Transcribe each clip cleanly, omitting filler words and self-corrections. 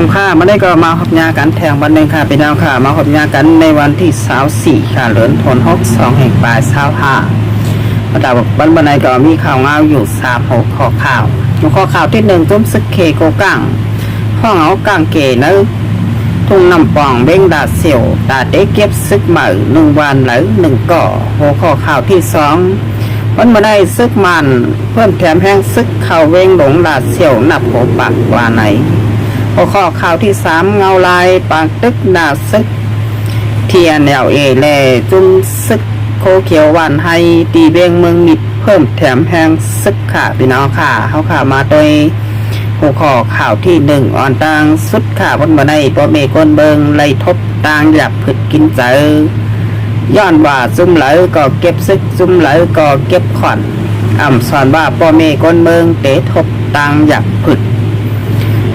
สุขามาได้ก็มาหอบยากันแทงวันหนึ่งค่ะเป็นดาวค่ะมาหอบยากันในวันที่24ค่ะเหลือนทน62แห่งปลาย25ประดาบวันในก็มีข่าวงาวอยู่3 6ข้อข่าวข้อข่าวที่1ต้มซึกเคโกกังห้องเอากังเกนะทุ่งน้ำป่องเบ้งดาเสี่ยวตาเด็กเก็บซึกใหม่1 วันหรือ1ก่อหัวข้อข่าวที่2วันมาได้ซึกมันเพิ่มแถมแห้งซึกเข่าเวงหลงดาเสี่ยวนับโผปากว่าไหนหัวข้อข่าวที่3เงาลายปากตึกดาซึกเทียนแนวแลจุ้มซึกโคเขียววันให้ตีเบงเมืองมิดเพิ่มแถมแห้งซึกค่ะพี่น้องค่ะเขาข่าวมาโดยหัวข้อข่าวที่1อ่อนตังสุดค่ะวันมาได้ตัวเมกนเบิงไล่ทบตางอยากผึดกินเจอย้อนว่าซุ่มไหลก็เก็บซึกซุ่มไหลก็เก็บขอนสอนว่าพ่อเมกนเบิงเตะทบตางอยากผึด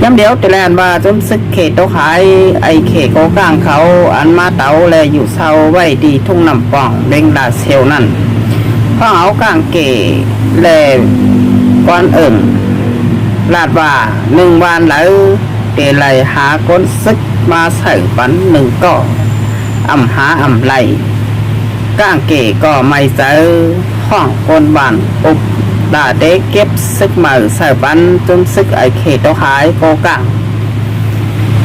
ย้ำเดียวแต่แลนว่าจุ้มซึกเขตโตขายไอเขโกกลางเขาอันมาเตาแลอยู่เศร้าไว้ดีทุ่งน้ำป่องเด้งดาเซลนั่นพ่อเอากลางเกแลก้อนเอิ่นลาดว่า1 วันแล้วเตไลหาก้นซึกมาใส่ปัน1ก่อหาไหลกลางเกก็ไม่เจอห้องก้นบ้านอุบดาเด็กเก็บซึกมาใส่ปันจนซึกไอเขตโตขายโกกัง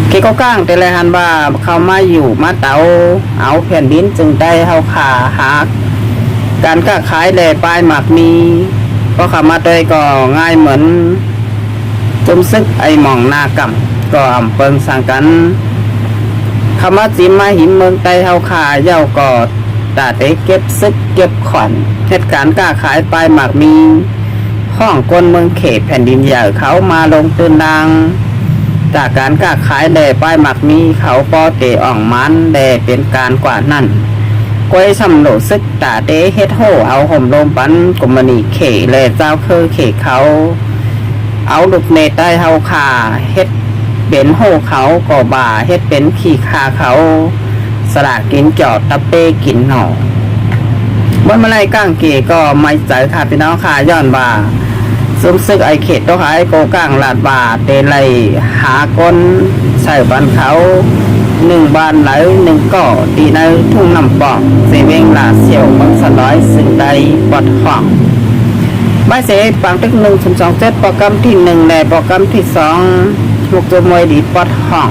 เขตโกกังแต่ละหันว่าเขามาอยู่มาเตาเอาแผ่นดินจึงได้เฮาขาหาการค้าขายแลปลายหมากมีก็เขามาโดยก็ง่ายเหมือนจมซึกไอหมองนากำก็เปิงสั่งกันคำว่าจิมมาหิมเมืองไตเฮาขาเย้าก็ตาเตเก็บซึกเก็บขอนเหตุการณ์ค้าขายปลายหมากมีห้องกลเมืองเขตแผ่นดินใหญ่เขามาลงตื่นดังจากการค้าขายแด่ปลายหมากมีเขาปอเตอ่องมันแด่เป็นการกว่านั่นกวยสำโหลซึกตาเตเฮ็ดโหเอาห่มลมปันกุมณีเขแลเจ้าคือเขเขาเอาลูกเนตได้เฮาขาเฮ็ดเป็นโหเขาก่อบ่าเฮ็ดเป็นขี่คาเขาสละกินจอดตะเป้กินหน่อวันมาไล่ก้างเกก็ไม่ใจค่ะพี่น้องค่ะย้อนว่าซุ่มซึกไอเขตตัวขายโกก้างลาดบาเตไลหาก้นใส่บันเขา1 วันไหล1ก่อตีในทุ่งน้ำปอกเสเวงลาเสี่ยวบังสน้อยซึ่งใดปอดห้องไม่เสปังตึก1 2 7โปรแกรมที่1และโปรแกรมที่2ลูกตัวมวยดีปอดห้อง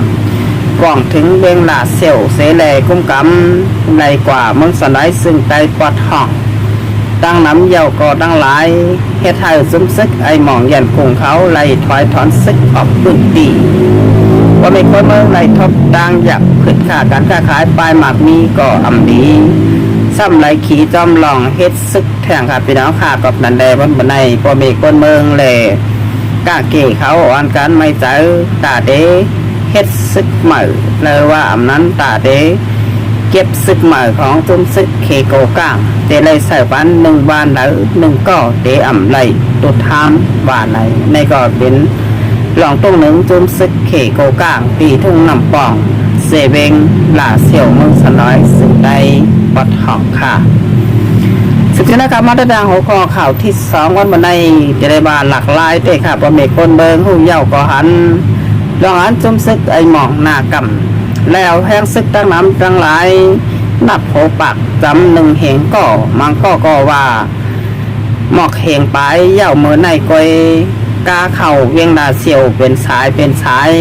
กว่างถึงเบงลาเสี่ยวเสแลกุ้มกำในกว่าเมืองสน้อยซึ่งใดปอดห้องตั้งน้ำเยี่ยวก็ตั้งหลายเฮ็ดให้ซุ่มซึกไอหมองยันคงเขาไล่ถอยถอนซึกออกพื้นตีว่าไม่คนเมืองไล่ทบดังอยากผึดขาการค้าขายปลายหมากมีก็ดีซ้ำไหลขี่จอมหลองเฮ็ดซึกแทงค่ะพี่น้องค่ะกับนันแดวันบันไดพอเมฆคนเมืองแลกล้าเกเขาอ่อนกันไม่เจอตาเดเฮ็ดซึกใหม่เลยว่านั้นตาเดเก็บซึกใหม่ของจุ้มซึกเคโกก้างเตเลยใส่วัน1 วันหรือ1ก่อเตไหลตุดทามว่าไหนในก็เป็นหลองตรงจุ้มซึกเคโกก้างตีทุ่งน้ำป่องเสเวงลาเสี่ยวเมืองสน้อยซึ่งได้ปอดหอกค่ะสุดท้ายนะครับมาตรดางหัวข้อข่าวที่2วันวันในจะได้บาหลักลายเตะค่ะว่าเมฆคนเบิงหูเย่าก็หันลองหันจุ้มซึกไอหมองหน้ากำแล้วแห้งซึกตั้งน้ำตั้งหลายนับโผปากจำ1เหงก่อมังก็ว่าหมอกเหงไปเย่าเมื่อในกอยกาเข่าเวียงดาเสี่ยวเป็นสาย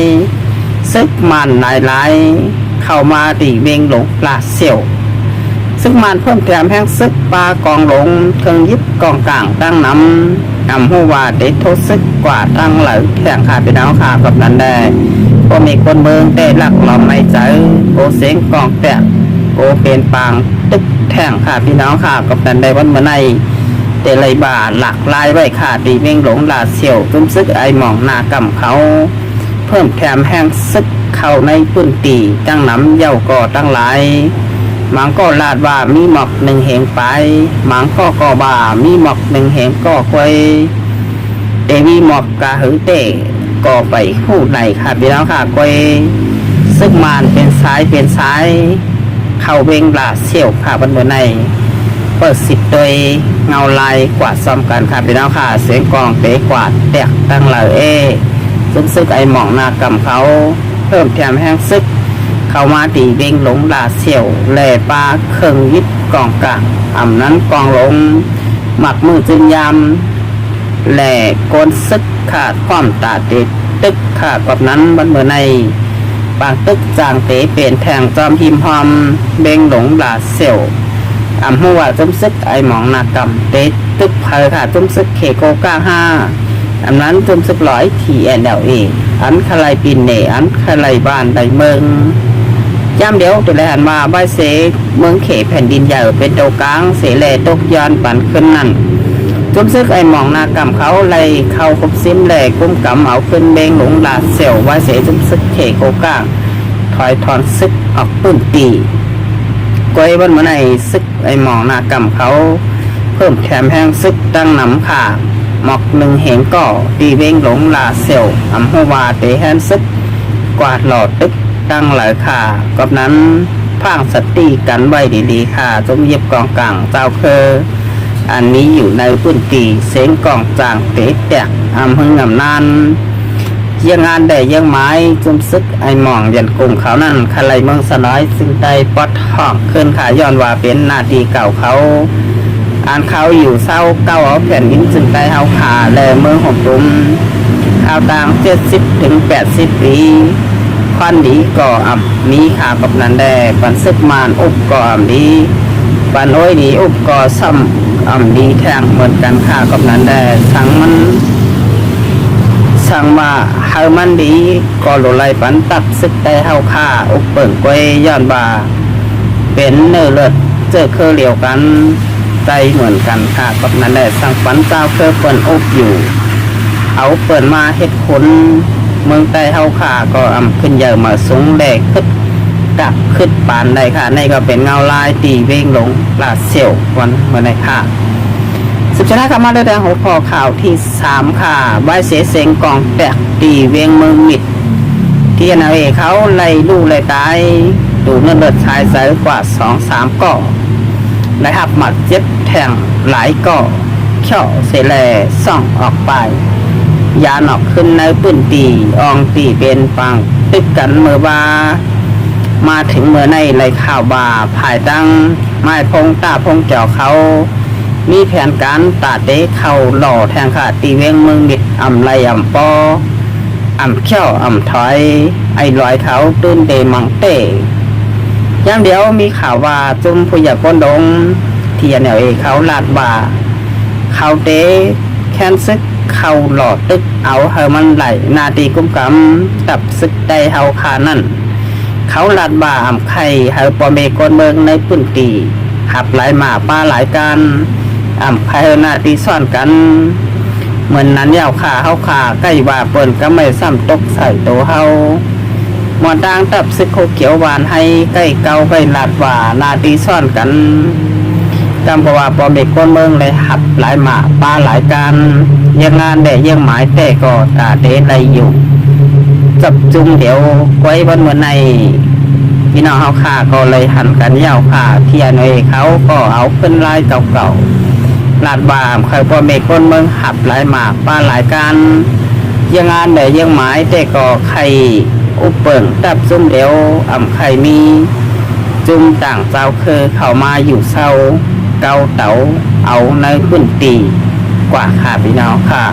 ซึกมันหลายเข้ามาตีเวียงหลงปลาเสี่ยวซึกมันเพิ่มแถมแห้งซึกปลากองหลงเครื่องยิบกองกลางตั้งน้ำหัวว่าเด็ดโทษซึกกว่าตั้งเหล่าแข่งขาดไปน้องขากับนั้นได้ก็มีคนเมืองได้หลักเราไม่เจอโกเสียงกองแตกโกเป็นปางตึกแท่งค่ะพี่น้องค่ะกับนันได้วันเมื่อในเตะไหลบาหลักลายไว้ค่ะตีเวียงหลงลาเสี่ยวจุ้มซึกไอหมองนากำเขาเพิ่มแถมแห้งซึกเข้าในพื้นตีตั้งน้ำเย่าก่อตั้งหลายมังก็ลาดว่ามีหมอก1เหงไปมังก็บ่ามีหมอก1เหงก็ควยเตวีหมอกกะหือเตก็ไปผู้ไหนค่ะพี่น้องค่ะควยซึกมานเป็นสายเข้าเวงลาเสี่ยวค่ะบนในเปิด10โดยเงาลายกวาดซ้อมกันค่ะพี่น้องค่ะเสียงกองเตะกวาดแตกตั้งเหล่าซึ่งไอหมองนากำเขา เพิ่มแถมแห้งซึกเข้ามาตีเวงหลงลาเสี่ยวแหล่ปลาเครื่องยิดกองกลางนั้นกองลงหมักมือจึงยำแหล่โกนซึกขาดความตาเด็ดตึกขาดกับนั้นบันเมื่อในบางตึกจางเตเปลี่ยนแทงจอมหิมหอมเบงหลงลาเสี่ยวหัวจุ้มซึกไอหมองนากำเตตึกเพอค่ะจุ้มซึกเคโกก้าห้านั้นจุ้มซึกร้อยทีแอนเดลเออันคลายปีนเนอันคลายบ้านใดเมืองย่ำเดียวตัวแลหันมาใบเสเมืองเขแผ่นดินใหญ่เป็นโตกลางเสแลตกยานปั่นขึ้นนั่นจุ้มซึกไอหมองนากำเขาไล่เข้าคบซิมแหลกุ้มกำเอาขึ้นเบงหลงลาเซลใบเสจุ้มซึกเคโกก้าถอยถอนซึกออกปื้นตีก้อยวันเมื่อไหร่ซึกไอหมองนากำเขาเพิ่มแถมแห้งซึกตั้งนำขาหมอกหนึ่งเหงก่อตีเวงหลงลาเซลหัวเตแฮนซึกกวาดหลอดตึกตั้งหลายขากับนั้นพังสติกันไว้ดีๆค่ะจมเย็บกองกลางเจ้าเคออันนี้อยู่ในพื้นตีเสียงกองจางเตะแตกหึงนานยังงานได้ยังไม้จุมซึกไอหมองยันกลุ่มเขานั่นคลายเมืองสน้อยซึ่งได้ปอดห้องขึ้นขาย้อนว่าเป็นนาทีเก่าเขาอ่านเขาอยู่เศร้าเก้าเอาแผ่นดินซึ่งได้เฮาขาและเมืองของตุ่มข่าวต่าง70 ถึง 80 ปีควันดีก่อมีขากับนันแดปันซึกมานอุบก่อดีปันโอ้ยดีอุบก่อซ้ำดีแทงเหมือนกันขากับนันแดสั่งมันสั่งมาเฮามันดีก็หลุไลปันตับซึกได้เฮาค่าอุปเปิ่งกวยย้อนบาเป็นเนื้อเลือดเจอเคอเหลียวกันใจเหมือนกันค่ะกับนั้นแหละสั่งปันเจ้าเคอเปิ่นอุบอยู่เอาเปิ่นมาเฮ็ดคนเมืองใต้เฮาค่าก็ขึ้นเยอะมาสูงแดกขึ้นกับขึ้นปานได้ค่ะในก็เป็นเงาลายตีเวงหลงลาเสี่ยววันเมื่อไหร่ค่ะสุดท้ายค่ะมาด้วยแดงหัวข้อข่าวที่3ค่ะใบเสเสงกองแตกตีเวียงเมืองมิดที่นาเอเขาไล่ลูไล่ตายดูเงินเลือดชายใส่กว่า 2-3 ก่อไล่หับหมัดเจ็บแทงหลายก่อเขี่ยวเสแลส่องออกไปยานออกขึ้นในปืนตีอองตีเป็นฟังตึกกันเมื่อบามาถึงเมื่อในไล่ข่าวบาภายตั้งไม้พงตาพงเกี่ยวเขามีแผนการตาเตะเข่าหล่อแทงขาดตีเวงเมืองมิดไลปอเขี้ยวถอยไอลอยเขาตื้นเตมังเตอย่างเดียวมีข่าวว่าจุ่มผู้ใหญ่ก้นดงเทียนเอเขาลาดบ่าเขาเตะแคนซึกเขาหล่อตึกเอาเฮามันไหลนาตีกุ้มกำตับซึกได้เฮาขานั่นเขาลาดบ่าไข่เฮาปอเมก้นเมืองในพื้นตีหับหลายหมาป้าหลายการภายนาตีซ่อนกันเหมือนนั้นยาวขาเฮาขาใกล้ว่าเปิ่นก็ไม่ซ้ำตกใส่ตัวเฮาหมอนต่างตับซึกโคเขียวหวานให้ใกล้เกาใกล้ลาดว่านาตีซ่อนกันจำเพราะว่าปอมเด็กก้นเมืองเลยหับหลายหมาป้าหลายการยังงานได้ยังหมายแต่ก็ตาเตะไรอยู่จับจุ่มเดี๋ยวไว้บนเมื่อในพี่น้องเฮาขาก็เลยหันกันยาวขาเทียนเอเขาก็เอาขึ้นลายเก่าๆลาดบามเคยพอเมฆก้นเมืองหับหลายหมากป้าหลายการยังงานได้ยังหมายแต่ก็ไข่อุปเปิ่งตับจุ่มเดียวไข่มีจุ่มต่างเจ้าเคยเข้ามาอยู่เศร้าเกาเต๋าเอาในพื้นตีกว่าค่ะพี่น้องค่ะ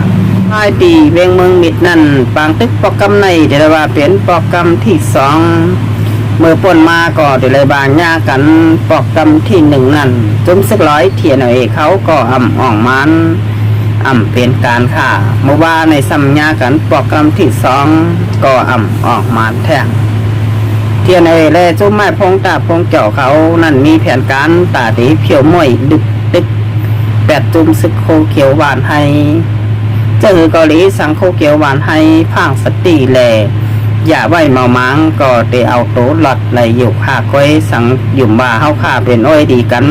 ไอ้ตีเวียงเมืองมิดนั่นปางตึกโปรแกรมในเดี๋ยวว่าเป็นโปรแกรมที่2เมื่อป่นมาก็เดี๋ยวเลยบางยากันโปรแกรมที่1นั่นจุ่มสัก100เทียนเอเขาก็อ่องมันเป็นการค่ะเมื่อว่าในสัมญากันโปรแกรมที่2ก็ออกมาแท้เทียนเอและจุ่มไม้พงตาพงเจาะเขานั่นมีแผนการตาดีเพียวม้วยดึกตึก8จุ่มซึกโคเขียวหวานให้เจ้าเกาหลีสั่งโคเขียวหวานให้พังสติแลอย่าไว้เมามังก็เตเอาโตหลอดไหลอยู่ขาก้อยสังหยุ่มบ่าเฮาขาเป็นอ้อยดีกัน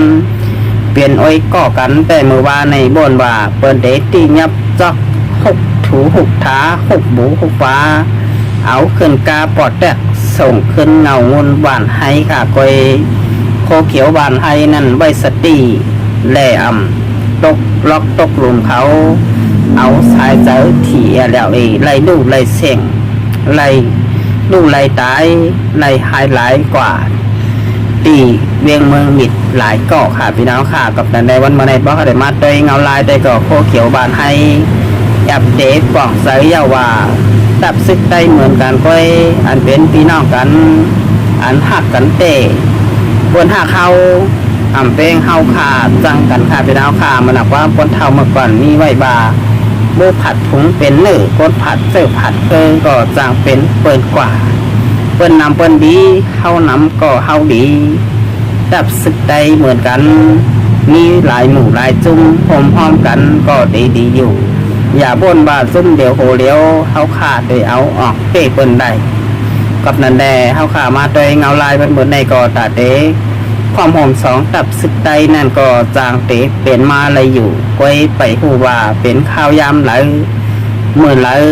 เปลี่ยนอ้อยก่อกันแต่มือว่าในบนว่าเปิ้นเดตียับจอก6ถู6ท้า6บู6ฟ้าเอาขึ้นกาปอดแตกส่งขึ้นเงางุนหวานให้ขาก้อยโคเขียวหวานให้นั่นไว้สติแล่ตกล็อกตกหลุมเขาเอาสายเจอถี่แล้วไล่ดูไล่เสียงไล่ ลูกไหลตายไหลหายหลายกว่าตีเวียงเมืองมิดหลายเกาะค่ะพี่น้องค่ะกับในวันมาในบ้านได้มาโดยเงาลายได้ก็โคเขียวบานให้อัปเดตกล่องใสยาว่าตับซึกได้เหมือนกันก็อันเป็นพี่น้องกันอันหักกันเตะบนหักเขาอ่ำเป้งเฮาขาจังกันค่ะพี่น้องค่ะมันหนักว่าบนเท่าเมื่อก่อนมีไว้บาโบผัดผงเป็นเนื้อกดผัดเสิร์ฟผัดก็จางเป็นเปิดกว่าเปิ้นนำเปิ้นดีเฮานำก็เฮาดีดับสึกได้เหมือนกันมีหลายหมู่หลายจุ่มพร้อมกันก็ดีอยู่อย่าบ่นว่าซุ่มเดี๋ยวโหเลี้ยวเฮาขาดโดยเอาออกเตะเปิ้นได้กับนันแดเฮาขามาโดยเงาลายเป็นเหมือนในก็ตาเตความหอมสองตับสึกได้นั่นก็จางเตะเป็นมาเลยอยู่ก้อยไปหูว่าเป็นข้าวยำหลายเหมือนหลาย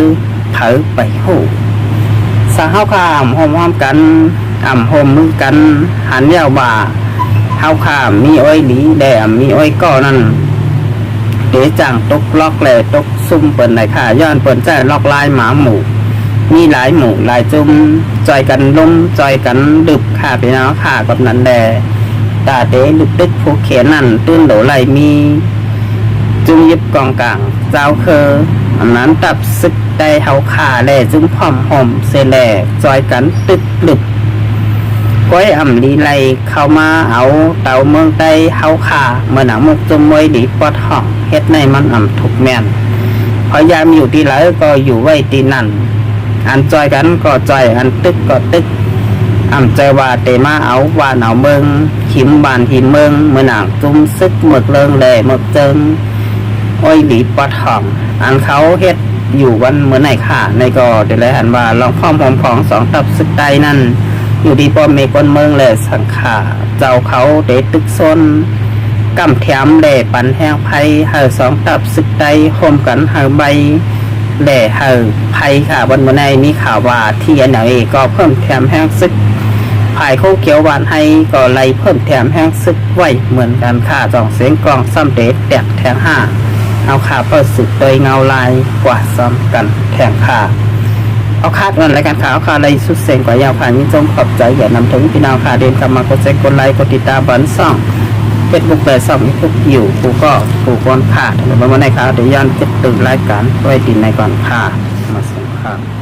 เผอไปหูสาเฮาขามหอมกันหอมมือกันหันยาวบ่าเฮาขามมีอ้อยดีแดมมีอ้อยก้อนั่นเดจังตกล็อกแหล่ตกซุ่มเปิ่นไหนค่ะย้อนเปิ่นใจล็อกลายหมาหมู่มีหลายหมู่หลายจุ่มจอยกันล้มจอยกันดึบค่ะพี่น้องค่ะกับนั้นแดตาเดดึกตึกผู้เขียนนั่นตื้นโหลไหลมีจุ่มยิบกองกลางเจ้าคืออันนั้นตับซึกได้เฮาขาแล่จึงพร้อมหอมเสแหล่จอยกันตึกดึบก้อยลีไลเข้ามาเอาเต่าเมืองใต้เฮาขาเมื่อหนังมุกจมมวยดีปอดห้องเฮ็ดในมันถูกแม่นพยายามอยู่ที่ไหนก็อยู่ไว้ที่นั่นอันจอยกันก็จอยอันตึกก็ตึกใจว่าเตมาเอาว่าหนาวเมืองหิมบานหิมเมืองเมื่อหนังจุ่มซึกหมึกเลิงแหล่หมึกเจิงอ้อยดีปอดห้องอันเขาเฮ็ดอยู่วันเมื่อไหนค่ะในก็เดี๋ยวเลยหันว่าลองข้อมหอมของสองตับซึกใดนั่นอยู่ดีป้อมเมกนเมืองแหล่สังขาเจ้าเขาเดตึกซนกำแถมแหล่ปันแห้งไผ่เฮาสองตับซึกใดโฮมกันเฮาใบแหล่เฮาไผ่ค่ะวันเมื่อไหนมีข่าวว่าที่อันไหนก็เพิ่มแถมแห้งซึกภายเขาเขียวหวานให้ก็ไล่เพิ่มแถมแห้งซึกไว้เหมือนกันค่ะจองเสียงกลองซ้ำเดทแตกแทงห้าเอาขาเปิดสึกโดยเงาลายกว่าซ้ำกันแทงขาเอาคาดวันรายการข่าวอะไรสุดเสียงกว่ายาวผ่านยิ่งจมขอบใจอย่านำถึงพี่น้องค่ะเดินกลับมากดแชร์กดไลค์กดติดตามบันซ่องเป็นบุกเบิกซ่องมีทุกอยู่กูก็กูก้อนขาดเดี๋ยวมาในข่าวเดี๋ยวย้อนติดตื่นรายการไว้ดินในก่อนค่ะมาส่งข่าว